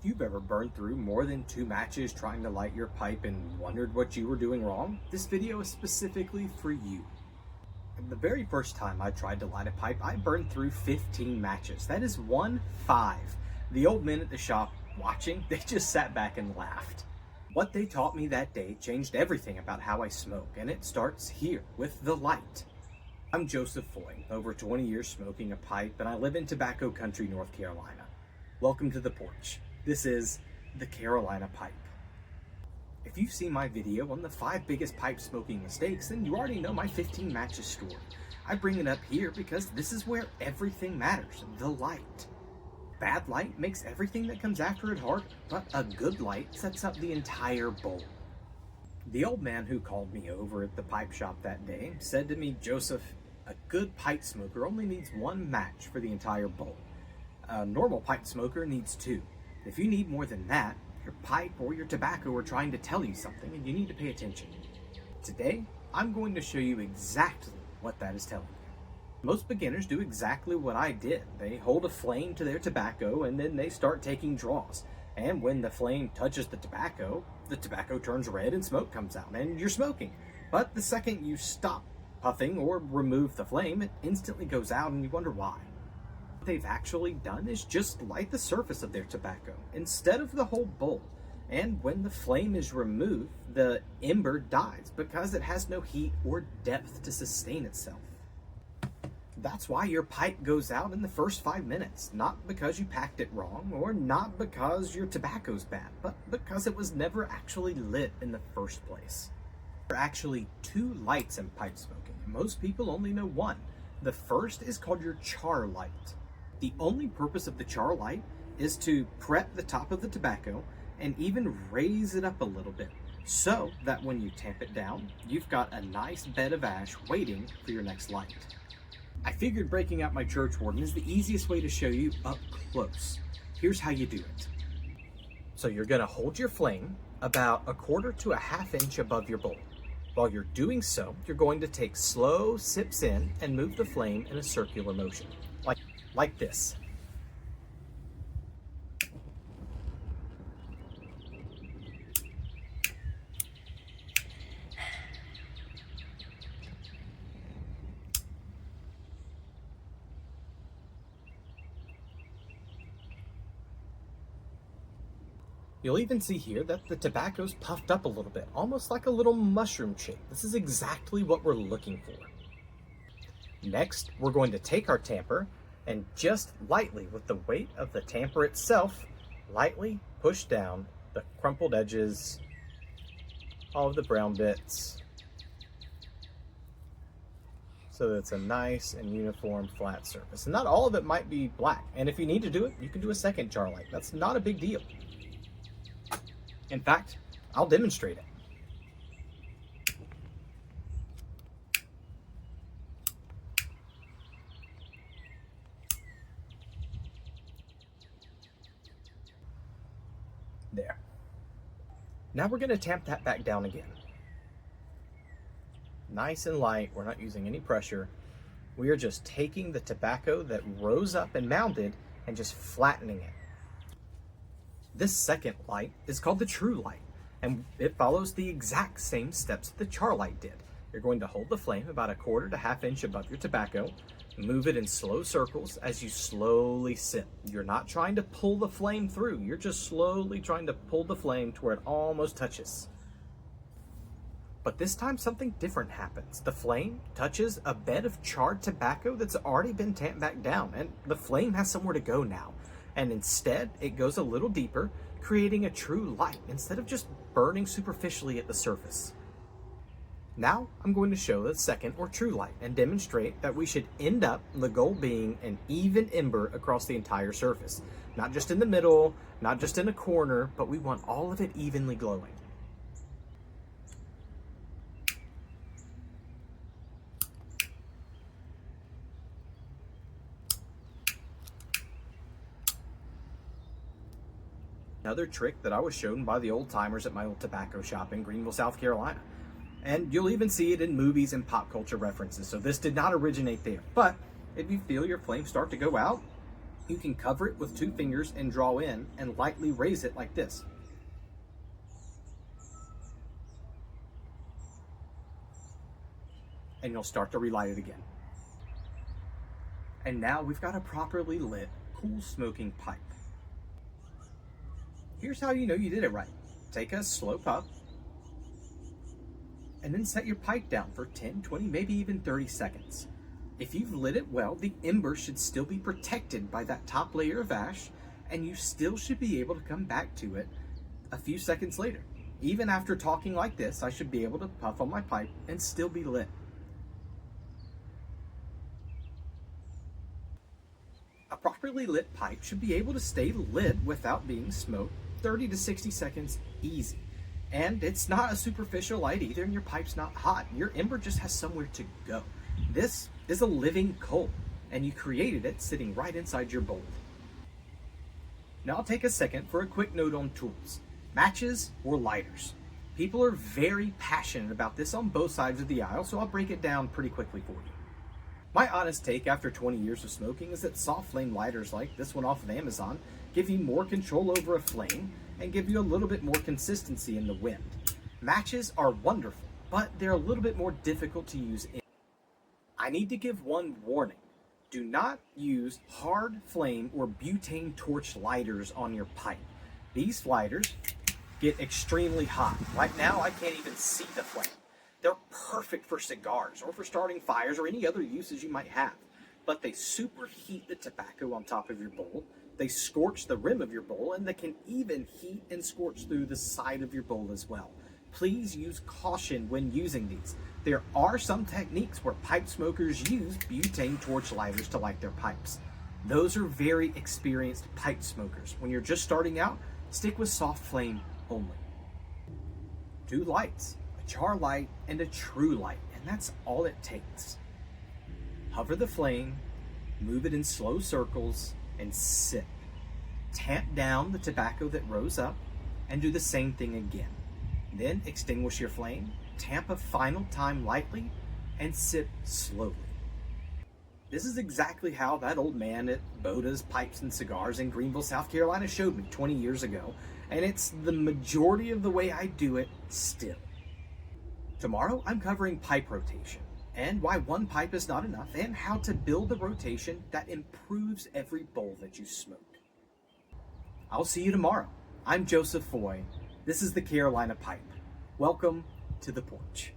If you've ever burned through more than 2 matches trying to light your pipe and wondered what you were doing wrong, this video is specifically for you. The very first time I tried to light a pipe, I burned through 15 matches. That is 1-5. The old men at the shop watching, they just sat back and laughed. What they taught me that day changed everything about how I smoke, and it starts here with the light. I'm Joseph Foy, over 20 years smoking a pipe, and I live in tobacco country, North Carolina. Welcome to the porch. This is the Carolina pipe. If you've seen my video on the 5 biggest pipe smoking mistakes, then you already know my 15 matches story. I bring it up here because this is where everything matters, the light. Bad light makes everything that comes after it harder, but a good light sets up the entire bowl. The old man who called me over at the pipe shop that day said to me, "Joseph, a good pipe smoker only needs 1 match for the entire bowl. A normal pipe smoker needs 2. If you need more than that, your pipe or your tobacco are trying to tell you something and you need to pay attention." Today, I'm going to show you exactly what that is telling you. Most beginners do exactly what I did. They hold a flame to their tobacco and then they start taking draws. And when the flame touches the tobacco turns red and smoke comes out and you're smoking. But the second you stop puffing or remove the flame, it instantly goes out and you wonder why. What they've actually done is just light the surface of their tobacco instead of the whole bowl. And when the flame is removed, the ember dies because it has no heat or depth to sustain itself. That's why your pipe goes out in the first 5 minutes, not because you packed it wrong or not because your tobacco's bad, but because it was never actually lit in the first place. There are actually 2 lights in pipe smoking, and most people only know 1. The first is called your char light. The only purpose of the char light is to prep the top of the tobacco and even raise it up a little bit so that when you tamp it down, you've got a nice bed of ash waiting for your next light. I figured breaking out my church warden is the easiest way to show you up close. Here's how you do it. So you're going to hold your flame about 1/4 to 1/2 inch above your bowl. While you're doing so, you're going to take slow sips in and move the flame in a circular motion, like this. You'll even see here that the tobacco's puffed up a little bit, almost like a little mushroom shape. This is exactly what we're looking for. Next, we're going to take our tamper and just lightly, with the weight of the tamper itself, lightly push down the crumpled edges, all of the brown bits, so that it's a nice and uniform flat surface. And not all of it might be black. And if you need to do it, you can do a second char light. That's not a big deal. In fact, I'll demonstrate it. There. Now we're going to tamp that back down again. Nice and light. We're not using any pressure. We are just taking the tobacco that rose up and mounded and just flattening it. This second light is called the true light, and it follows the exact same steps the char light did. You're going to hold the flame about 1/4 to 1/2 inch above your tobacco, move it in slow circles as you slowly sip. You're not trying to pull the flame through, you're just slowly trying to pull the flame to where it almost touches. But this time something different happens. The flame touches a bed of charred tobacco that's already been tamped back down, and the flame has somewhere to go now. And instead, it goes a little deeper, creating a true light instead of just burning superficially at the surface. Now, I'm going to show the second or true light and demonstrate that we should end up the goal being an even ember across the entire surface. Not just in the middle, not just in a corner, but we want all of it evenly glowing. Another trick that I was shown by the old timers at my old tobacco shop in Greenville, South Carolina. And you'll even see it in movies and pop culture references, so this did not originate there. But if you feel your flame start to go out, You can cover it with 2 fingers and draw in and lightly raise it like this. And you'll start to relight it again. And now we've got a properly lit, cool smoking pipe. Here's how you know you did it right. Take a slow puff, and then set your pipe down for 10, 20, maybe even 30 seconds. If you've lit it well, the ember should still be protected by that top layer of ash, and you still should be able to come back to it a few seconds later. Even after talking like this, I should be able to puff on my pipe and still be lit. A properly lit pipe should be able to stay lit without being smoked 30 to 60 seconds easy. And it's not a superficial light either, and your pipe's not hot. Your ember just has somewhere to go. This is a living coal, and you created it sitting right inside your bowl. Now I'll take a second for a quick note on tools. Matches or lighters. People are very passionate about this on both sides of the aisle, so I'll break it down pretty quickly for you. My honest take after 20 years of smoking is that soft flame lighters like this one off of Amazon give you more control over a flame and give you a little bit more consistency in the wind. Matches are wonderful, but they're a little bit more difficult to use. I need to give one warning. Do not use hard flame or butane torch lighters on your pipe. These lighters get extremely hot. Right now I can't even see the flame. They're perfect for cigars or for starting fires or any other uses you might have, but they superheat the tobacco on top of your bowl, they scorch the rim of your bowl, and they can even heat and scorch through the side of your bowl as well. Please use caution when using these. There are some techniques where pipe smokers use butane torch lighters to light their pipes. Those are very experienced pipe smokers. When you're just starting out, stick with soft flame only. 2 lights. Char light and a true light, and that's all it takes. Hover the flame, move it in slow circles, and sip. Tamp down the tobacco that rose up, and do the same thing again. Then extinguish your flame, tamp a final time lightly, and sip slowly. This is exactly how that old man at Boda's Pipes and Cigars in Greenville, South Carolina showed me 20 years ago, and it's the majority of the way I do it still. Tomorrow, I'm covering pipe rotation, and why one pipe is not enough, and how to build a rotation that improves every bowl that you smoke. I'll see you tomorrow. I'm Joseph Foy. This is the Carolina Pipe. Welcome to the porch.